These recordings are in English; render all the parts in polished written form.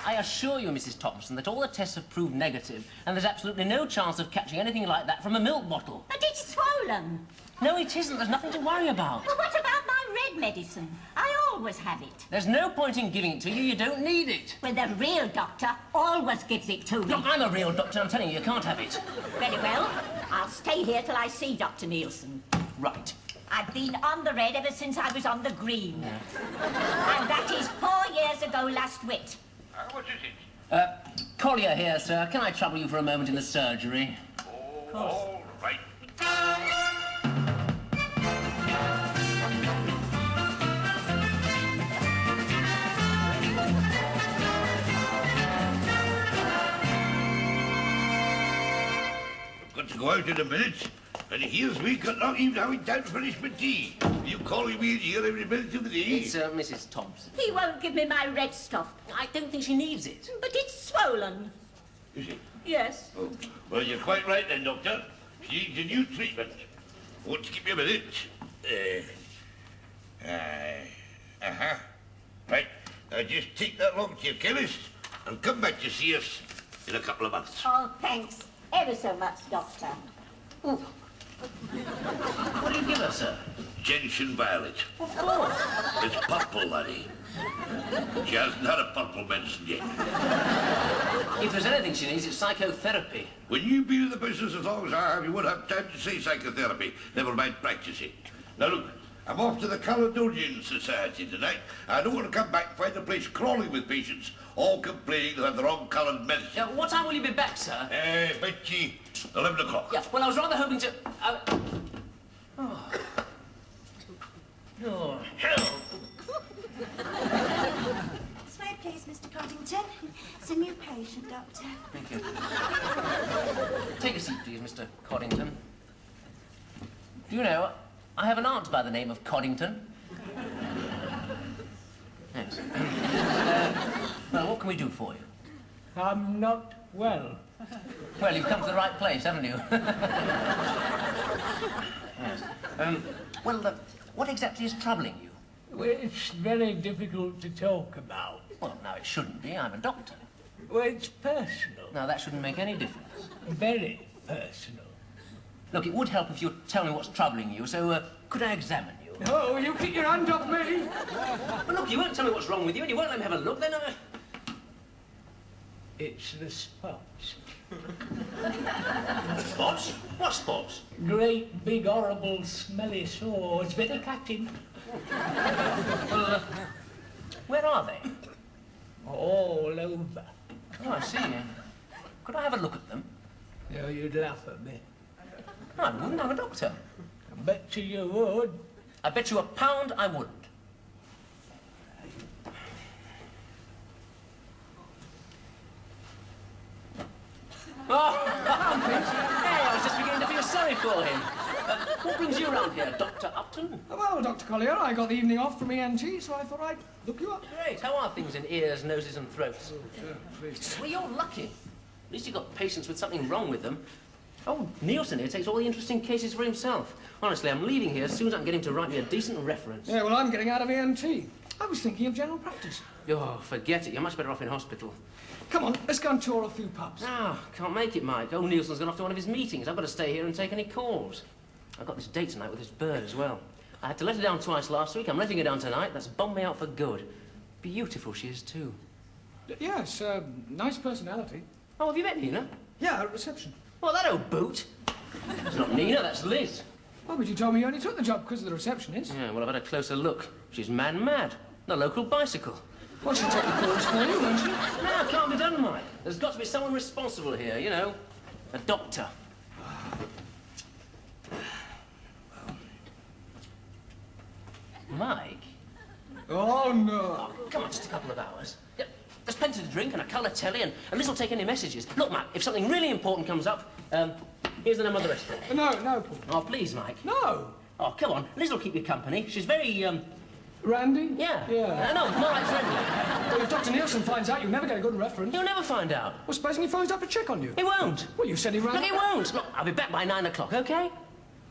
I assure you, Mrs. Thompson, that all the tests have proved negative, and there's absolutely no chance of catching anything like that from a milk bottle. But it's swollen. No, it isn't. There's nothing to worry about. Well, what about my red medicine? I always have it. There's no point in giving it to you. You don't need it. Well, the real doctor always gives it to me. Look, I'm a real doctor. I'm telling you, you can't have it. Very well. I'll stay here till I see Dr. Nielsen. Right. I've been on the red ever since I was on the green. Yeah. And that is 4 years ago last wit. What is it? Collier here, sir. Can I trouble you for a moment in the surgery? Oh, all right. I've got to go out in a minute. And here's me not even having time to finish my tea. You calling me in here every minute of the day? It's Mrs. Thompson. He won't give me my red stuff. I don't think she needs it. But it's swollen. Is it? Yes. Oh, well, you're quite right then, Doctor. She needs a new treatment. Won't you give me a minute? Right. Now just take that along to your chemist and come back to see us in a couple of months. Oh, thanks ever so much, Doctor. Ooh. What do you give her, sir? Gentian violet. What for? It's purple, laddie. She hasn't had a purple medicine yet. If there's anything she needs, it's psychotherapy. When you've been in the business as long as I have, you won't have time to say psychotherapy, never mind practicing. Now look, I'm off to the Caledonian Society tonight. I don't want to come back and find the place crawling with patients, all complaining they have the wrong coloured medicine. What time will you be back, sir? Betty, 11 o'clock. Yeah, well, I was rather hoping to... Oh, hell! This way, please, Mr. Coddington. It's a new patient, Doctor. Thank you. Take a seat, please, Mr. Coddington. Do you know, I have an aunt by the name of Coddington. Yes. Well, what can we do for you? I'm not well. Well, you've come to the right place, haven't you? Yes. What exactly is troubling you? Well, it's very difficult to talk about. Well, now, it shouldn't be. I'm a doctor. Well, it's personal. Now, that shouldn't make any difference. Very personal. Look, it would help if you'd tell me what's troubling you, so, could I examine you? Oh, you keep your hand off me! Well, look, you won't tell me what's wrong with you, and you won't let me have a look, then It's the spots. Spots? What spots? Great, big, horrible, smelly sores. Bit of catching. Well, where are they? All over. Oh, I see. Could I have a look at them? No, you'd laugh at me. No, I wouldn't. I'm a doctor. I bet you would. I bet you £1 I wouldn't. Oh, hey, I was just beginning to feel sorry for him. What brings you around here, Dr. Upton? Well, Dr. Collier, I got the evening off from ENT, so I thought I'd look you up. Great. How are things in ears, noses and throats? Oh, sure, please. Well, you're lucky. At least you've got patients with something wrong with them. Oh, Nielsen here takes all the interesting cases for himself. Honestly, I'm leaving here as soon as I can get him to write me a decent reference. Yeah, well, I'm getting out of ENT. I was thinking of general practice. Oh, forget it. You're much better off in hospital. Come on, let's go and tour a few pubs. Ah, can't make it, Mike. Old Nielsen's gone off to one of his meetings. I've got to stay here and take any calls. I've got this date tonight with this bird as well. I had to let her down twice last week. I'm letting her down tonight. That's bombed me out for good. Beautiful she is, too. Yes, nice personality. Oh, have you met Nina? Yeah, at reception. Well, that old boot. That's not Nina, that's Liz. Oh, but you told me you only took the job because of the receptionist. Yeah, well, I've had a closer look. She's man-mad. The local bicycle. Well, she'll take the calls for you, won't she? No, it can't be done, Mike. There's got to be someone responsible here, you know. A doctor. Mike? Oh, no. Oh, come on, just a couple of hours. Yeah, there's plenty to drink and a colour telly, and Liz will take any messages. Look, Mike, if something really important comes up, here's the number of the restaurant. No, Paul. Oh, please, Mike. No. Oh, come on. Liz will keep you company. She's very, Randy? Yeah. Yeah. No, more like friendly. Well, if Dr. Nielsen finds out, you'll never get a good reference. He'll never find out. Well, supposing he phones up to check on you? He won't. Well, you said he rang. Look, he won't. Look, I'll be back by 9 o'clock, OK?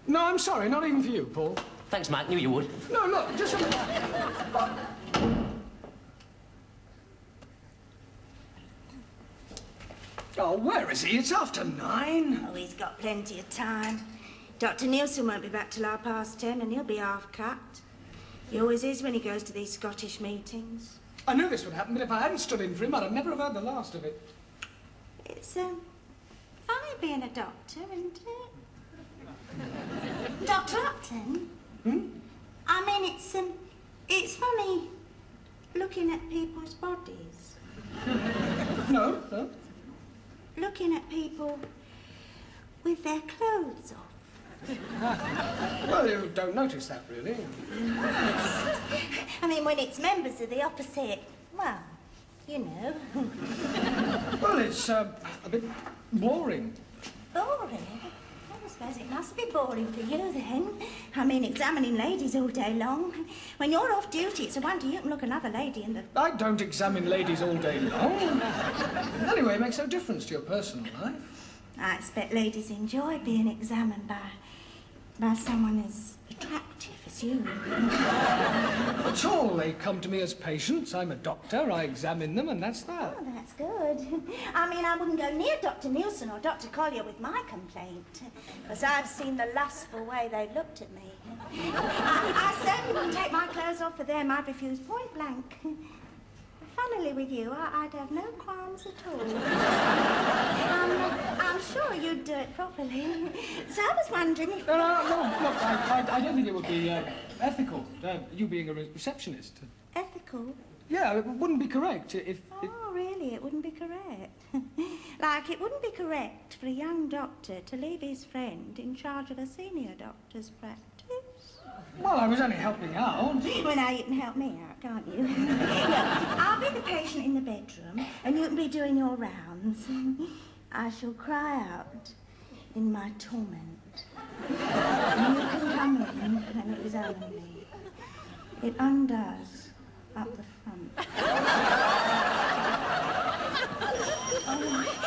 No, I'm sorry, not even for you, Paul. Thanks, Mike. Knew you would. No, look, just a minute. Oh, where is he? It's after 9. Oh, he's got plenty of time. Dr. Nielsen won't be back till 10:30, and he'll be half-cut. He always is when he goes to these Scottish meetings. I knew this would happen, but if I hadn't stood in for him, I'd have never have heard the last of it. It's, funny being a doctor, isn't it? Dr. Upton? I mean, it's funny looking at people's bodies. No. Looking at people with their clothes off. Well, you don't notice that, really. I mean, when it's members of the opposite, well, you know. Well, it's a bit boring. Boring? Well, I suppose it must be boring for you, then. I mean, examining ladies all day long. When you're off duty, it's a wonder you can look another lady in the... I don't examine ladies all day long. Anyway, it makes no difference to your personal life. I expect ladies enjoy being examined by someone as attractive as you. That's all. They come to me as patients. I'm a doctor. I examine them, and that's that. Oh, that's good. I mean, I wouldn't go near Dr. Nielsen or Dr. Collier with my complaint, because I've seen the lustful way they've looked at me. I certainly wouldn't take my clothes off for them. I'd refuse point blank. Funnily with you, I'd have no qualms at all. I'm sure you'd do it properly. So I was wondering if... No, look, I don't think it would be ethical, you being a receptionist. Ethical? Yeah, it wouldn't be correct if... Oh, really? It wouldn't be correct? Like, it wouldn't be correct for a young doctor to leave his friend in charge of a senior doctor's practice? Well, I was only helping out. Well, now you can help me out, can't you? Look, I'll be the patient in the bedroom, and you can be doing your rounds. I shall cry out in my torment. And you can come in and examine me. It undoes up the front.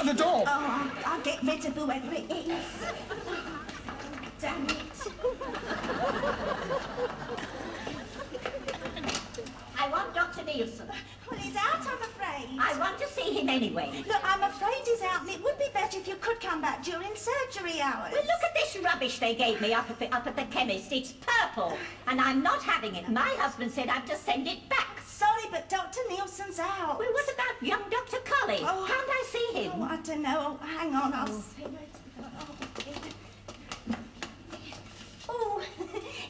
The door! Oh, I'll get rid of whoever it is. Damn it. I want Dr. Nielsen. Well, he's out, I'm afraid. I want to see him anyway. Look, I'm afraid he's out, and it would be better if you could come back during surgery hours. Well, look at this rubbish they gave me up at the chemist. It's purple, and I'm not having it. My husband said I've to send it back. Sorry, but Dr. Nielsen's out. Well, what about young Dr. Colley? Oh. Can't I see him? Oh, I don't know. Oh, hang on, I'll see. Oh,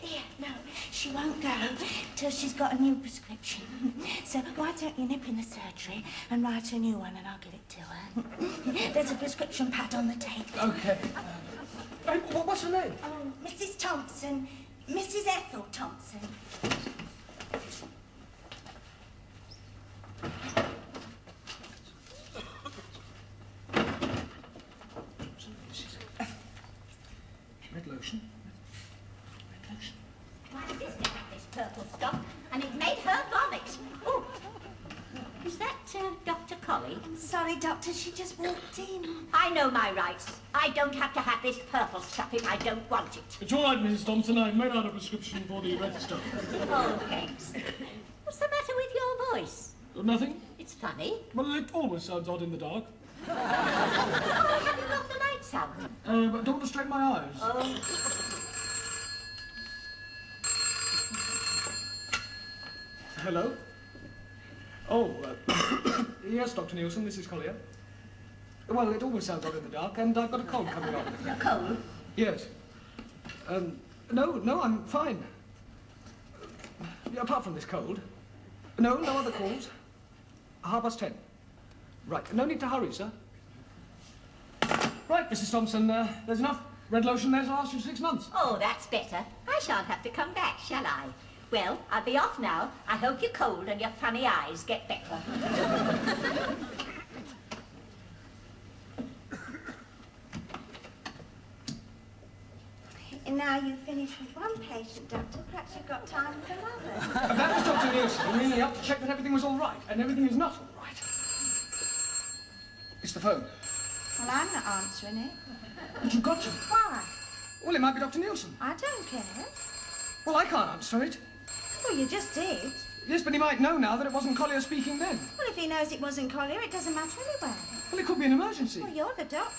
yeah, no, she won't go till she's got a new prescription. So why don't you nip in the surgery and write a new one and I'll give it to her. There's a prescription pad on the table. Okay. What's her name? Oh, Mrs. Thompson. Mrs. Ethel Thompson. Red lotion. My sister had this purple stuff, and it made her vomit. Oh, is that Dr. Colley? Sorry, Doctor, she just walked in. I know my rights. I don't have to have this purple stuff if I don't want it. It's all right, Mrs. Thompson. I've made out a prescription for the red stuff. Oh, thanks. What's the matter with your voice? Nothing? It's funny. Well, it always sounds odd in the dark. Oh, have you got the lights out? But don't want to strain my eyes. Oh. Hello? Oh, yes, Dr. Nielsen, this is Collier. Well, it always sounds odd in the dark, and I've got a cold coming on. A cold? Yes. No, I'm fine. Apart from this cold. No other calls. 10:30. Right, no need to hurry, sir. Right, Mrs. Thompson, there's enough red lotion there to last you 6 months. Oh, that's better. I shan't have to come back, shall I? Well, I'll be off now. I hope your cold and your funny eyes get better. And now you've finished with one patient, Doctor. Perhaps you've got time for another. That was Dr. Nielsen ringing me up to check that everything was all right, and everything is not all right. It's the phone. Well, I'm not answering it. But you've got to. Why? Well, it might be Dr. Nielsen. I don't care. Well, I can't answer it. Well, you just did. Yes, but he might know now that it wasn't Collier speaking then. Well, if he knows it wasn't Collier, it doesn't matter anyway. Well, it could be an emergency. Well, you're the doctor.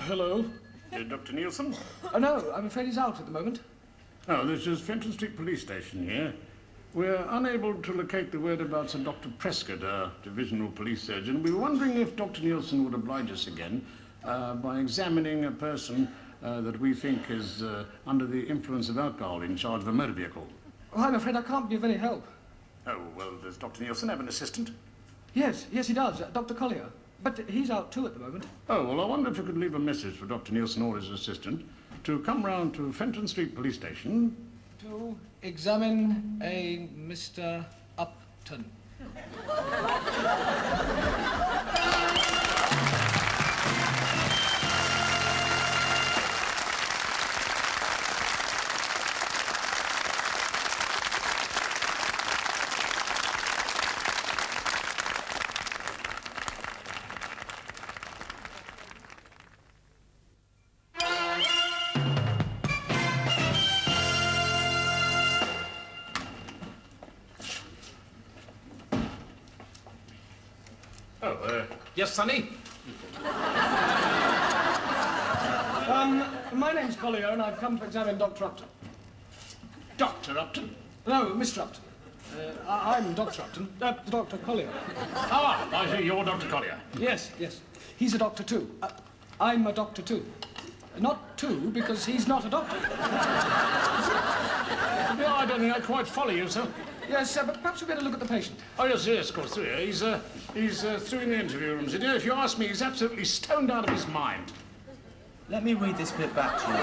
Hello? Dr. Nielsen? No, I'm afraid he's out at the moment. Oh, this is Fenton Street Police Station here. We're unable to locate the whereabouts of Dr. Prescott, our divisional police surgeon. We were wondering if Dr. Nielsen would oblige us again by examining a person that we think is under the influence of alcohol in charge of a motor vehicle. Well, I'm afraid I can't be of any help. Oh, well, does Dr. Nielsen have an assistant? Yes, he does, Dr. Collier. But he's out too at the moment. Oh, well, I wonder if you could leave a message for Dr. Nielsen or his assistant to come round to Fenton Street Police Station to examine a Mr. Upton. Yes, Sonny? My name's Collier, and I've come to examine Dr. Upton. Dr. Upton? No, Mr. Upton. I'm Dr. Upton. Dr. Collier. Ah, I see you're Dr. Collier. Yes. He's a doctor too. I'm a doctor too. Not two, because he's not a doctor. No, I don't think I quite follow you, sir. Yes, but perhaps we better look at the patient. Oh, yes, of course, through here. He's through in the interview rooms. And if you ask me, he's absolutely stoned out of his mind. Let me read this bit back to you.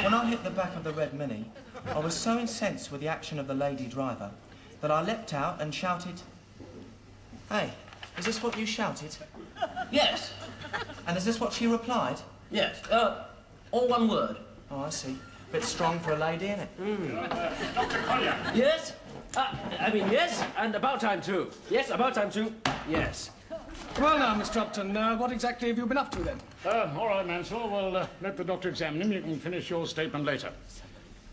When I hit the back of the red Mini, I was so incensed with the action of the lady driver that I leapt out and shouted, "Hey, is this what you shouted?" Yes. And is this what she replied? Yes. All one word. Oh, I see. Bit strong for a lady, isn't it? Dr. Collier! Yes. Yes, and about time too. Yes, about time too. Yes. Well, now, Mr. Upton, what exactly have you been up to, then? All right, Mansell. Well, let the doctor examine him. You can finish your statement later.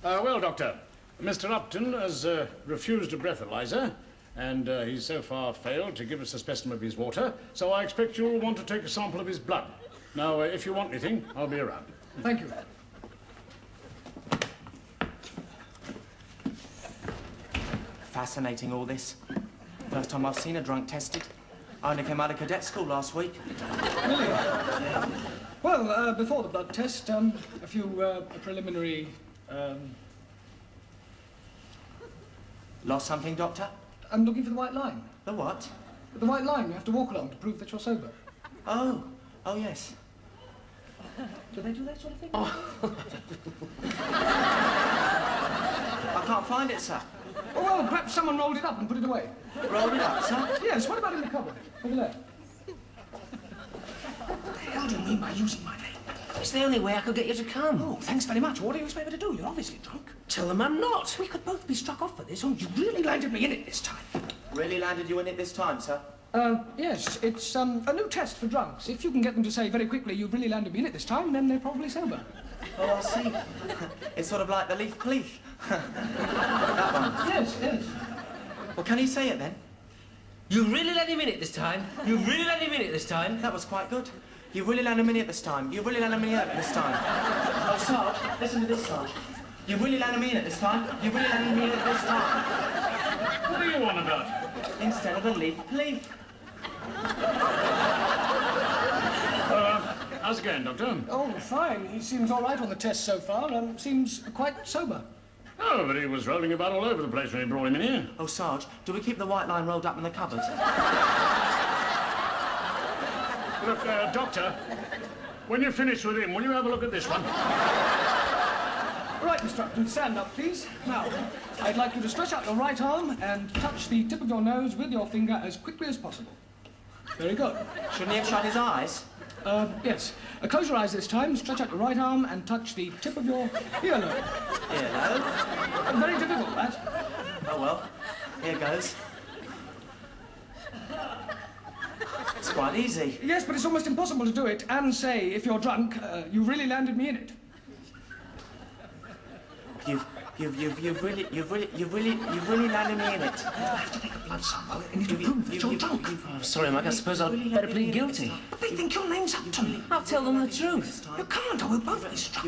Well, Doctor, Mr. Upton has refused a breathalyzer, and he's so far failed to give us a specimen of his water, so I expect you'll want to take a sample of his blood. Now, if you want anything, I'll be around. Thank you. Fascinating, all this. First time I've seen a drunk tested. I only came out of cadet school last week. Really? Well, before the blood test, a few preliminary... Lost something, Doctor? I'm looking for the white line. The what? The white line you have to walk along to prove that you're sober. Oh, yes. Do they do that sort of thing? I can't find it, sir. Oh, well, perhaps someone rolled it up and put it away. Rolled it up, sir? Yes, what about in the cupboard? Over there. What the hell do you mean by using my name? It's the only way I could get you to come. Oh, thanks very much. What do you expect me to do? You're obviously drunk. Tell them I'm not. We could both be struck off for this, and you really landed me in it this time. Really landed you in it this time, sir? Yes, it's a new test for drunks. If you can get them to say very quickly, you've really landed me in it this time, then they're probably sober. Oh, I see. It's sort of like the Leaf Police. That one. Yes. Well, can you say it then? You really let him in it this time? You really let him in it this time? That was quite good. You really landed me in it this time. You really landed me in it this time. Oh, Sarge, listen to this, Sarge. You really landed me in it this time. You really landed me in it this time. What are you on about? Instead of a Leaf Police. How's it going, Doctor? Oh, fine. He seems all right on the test so far. Seems quite sober. Oh, but he was rolling about all over the place when we brought him in here. Oh, Sarge, do we keep the white line rolled up in the cupboard? Look, Doctor, when you finish with him, will you have a look at this one? Right, Mr. Upton, stand up, please. Now, I'd like you to stretch out your right arm and touch the tip of your nose with your finger as quickly as possible. Very good. Shouldn't he have shut his eyes? Yes. Close your eyes this time, stretch out your right arm and touch the tip of your earlobe. Earlobe? Very difficult, that. Oh, well. Here goes. It's quite easy. Yes, but it's almost impossible to do it and say, if you're drunk, you really landed me in it. You've really landed me in it. I have to take a blood sample. I need to prove that you're drunk. I'm sorry, Mike. I suppose I'd better plead guilty. But they think your name's Upton. I'll tell them the truth. You can't, or we'll both be struck.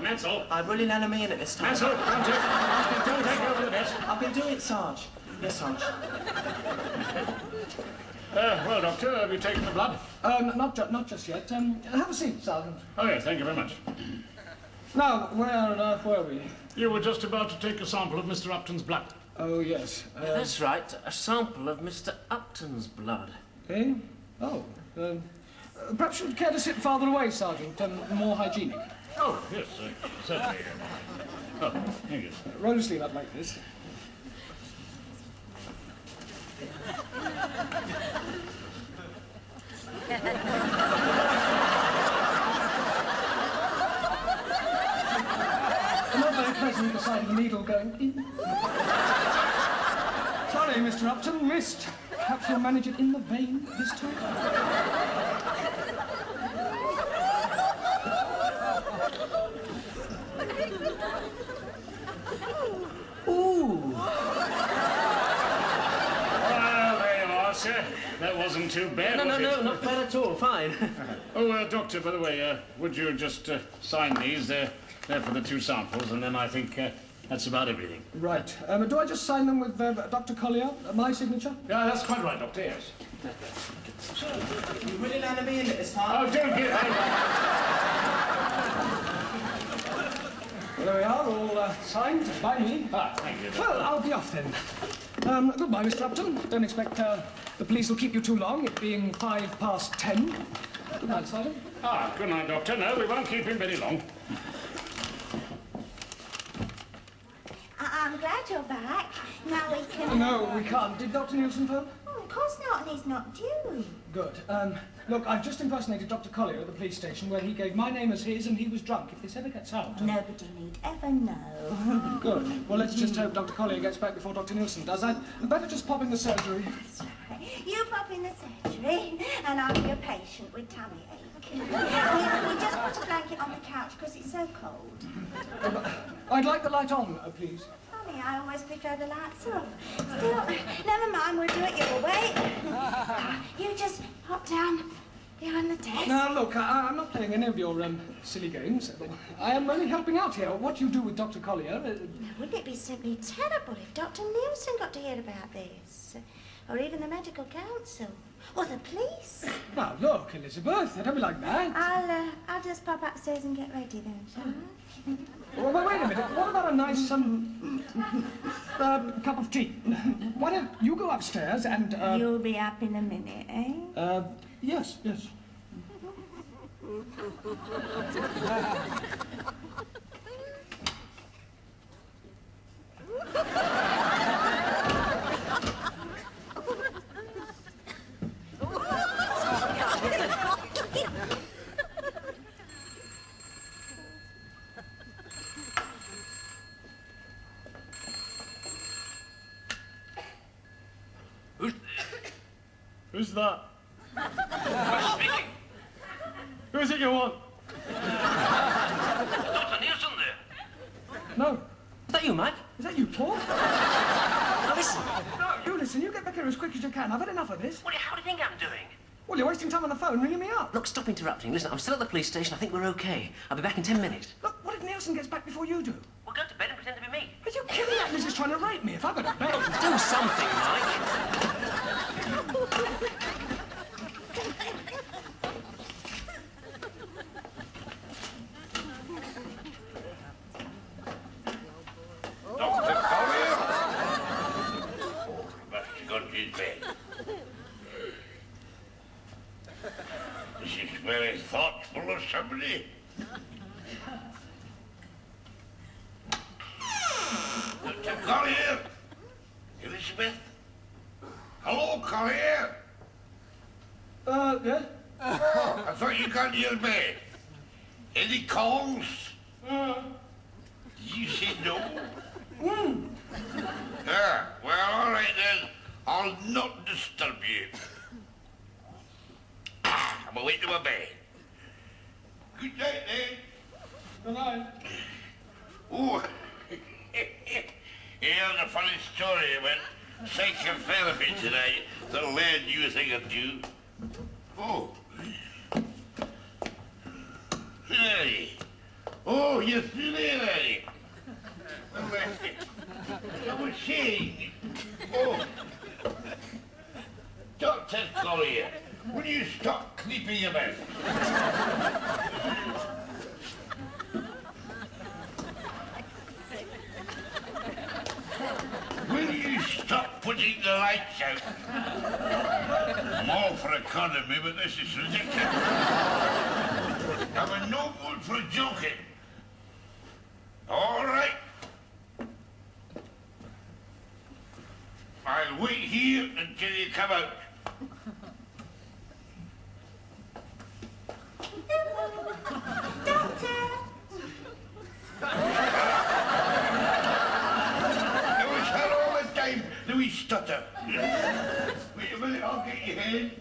Mansell. I've really landed me in it this time. Mansell, don't take over the desk. I've been doing it, Sarge. Yes, Sarge. Well, Doctor, have you taken the blood? Not just yet. Have a seat, Sergeant. Oh, yes, thank you very much. Now, where on earth were we? You were just about to take a sample of Mr. Upton's blood. Oh, yes. That's right, a sample of Mr. Upton's blood. Eh? Oh. Perhaps you'd care to sit farther away, Sergeant, more hygienic. Oh, yes, certainly. Oh, thank you. Roll your sleeve up like this. Not very pleasant, the sight of a needle going in. Sorry, Mr. Upton, missed. Perhaps you'll manage it in the vein this time. Ooh! Well, there you are, sir. That wasn't too bad, was it? No, not bad at all. Fine. Oh, Doctor, by the way, would you just sign these? They're for the 2 samples, and then I think that's about everything. Right. Do I just sign them with Dr. Collier, my signature? Yeah, that's quite right, Doctor, yes. You really landed me in it this time. Oh, don't get out. Well, there we are, all signed by me. Ah, thank you, Doctor. Well, I'll be off then. Goodbye, Mr. Upton. Don't expect the police will keep you too long, it being 10:05. Good night, Sergeant. Ah, good night, Doctor. No, we won't keep him very long. I'm glad you're back. Now we can... No, we can't. Did Dr. Nielsen phone? Oh, of course not, and he's not due. Good. Look, I've just impersonated Dr. Collier at the police station where he gave my name as his and he was drunk. If this ever gets out... Nobody need ever know. Good. Well, let's just hope Dr. Collier gets back before Dr. Nielsen does. I'd better just pop in the surgery. That's right. You pop in the surgery, and I'll be a patient with tummy ache. We just put a blanket on the couch because it's so cold. I'd like the light on, please. Funny, I always prefer the lights off. Still, never mind, we'll do it your way. You just hop down behind the desk. Now, look, I'm not playing any of your silly games. I am only helping out here. What you do with Dr. Collier... Wouldn't it be simply terrible if Dr. Nielsen got to hear about this? Or even the medical council? Or the police? Now, look, Elizabeth, don't be like that. I'll just pop upstairs and get ready then, shall I? Well, wait a minute. What about a nice, cup of tea? Why don't you go upstairs and, You'll be up in a minute, eh? Yes. Who's that? Who's speaking? Who is it you want? Dr. Nielsen there? No. Is that you, Mike? Is that you, Paul? Now listen. No, you listen. You get back here as quick as you can. I've had enough of this. Well, how do you think I'm doing? Well, you're wasting time on the phone ringing me up. Look, stop interrupting. Listen, I'm still at the police station. I think we're okay. I'll be back in 10 minutes. Look, what if Nielsen gets back before you do? We'll go to bed and pretend to be me. Are you kidding? That Liz is trying to rape me. If I go to bed... Do something, Mike. Dr. Collier? Must have gone to his bed. This is very thoughtful company. Dr. Collier? Elizabeth? Hello, Collier? Yeah? Oh, I thought you can't hear me. Any calls? You said no? Ah, well, all right then. I'll not disturb you. I'm away to my bed. Good night, then. Good night. Oh, here's a funny story about psychotherapy tonight that'll learn you a thing or two. Oh. Hey. Oh, you're still there, Eddie. I was saying, oh, Dr. Collier, will you stop creeping about? Will you stop putting the lights out? I'm all for economy, but this is ridiculous. I'm no good for joking. All right. I'll wait here until you come out. Doctor! It was her all the time, the wee stutter. Wait a minute, I'll get your head.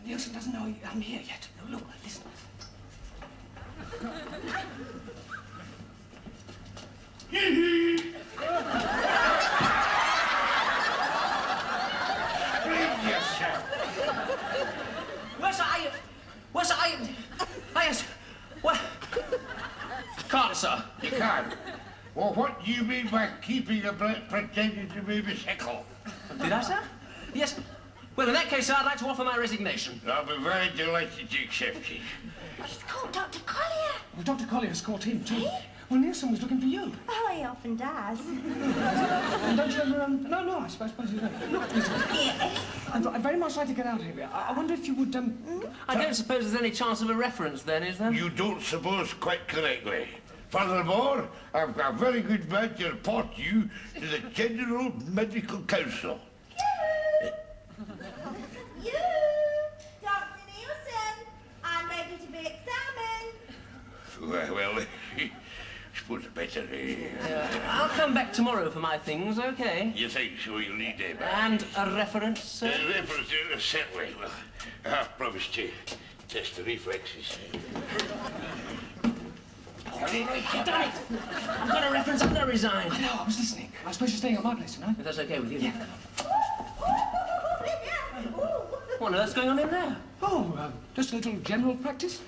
Nielsen doesn't know I'm here yet. Look, listen. Where's I? What? Can't, sir. You can't. Well, what do you mean by keeping a bloke pretending to be Miss Heckle? Did I, sir? Yes. Well, in that case, sir, I'd like to offer my resignation. I'll be very delighted to accept it. He's called Dr. Collier. Well, Dr. Collier's caught him, too. Well, Nielsen was looking for you. Oh, he often does. And don't you ever, No, I suppose you don't. Look, Elizabeth, Yes. I'd very much like to get out of here. I wonder if you would, I don't suppose there's any chance of a reference then, is there? You don't suppose quite correctly. Furthermore, I've got a very good man to report you to the General Medical Council. You, Dr. Nielsen, I'm ready to be examined. Well, I suppose I better, I'll come back tomorrow for my things, okay? You think so? You'll need them. And a reference, sir? Reference, certainly. Well, I have promised to test the reflexes. I've done it! I've got a reference, I'm going to resign. I know, I was listening. I suppose you're staying at my place tonight. If that's okay with you. Yeah. What on earth's going on in there? Oh, just a little general practice.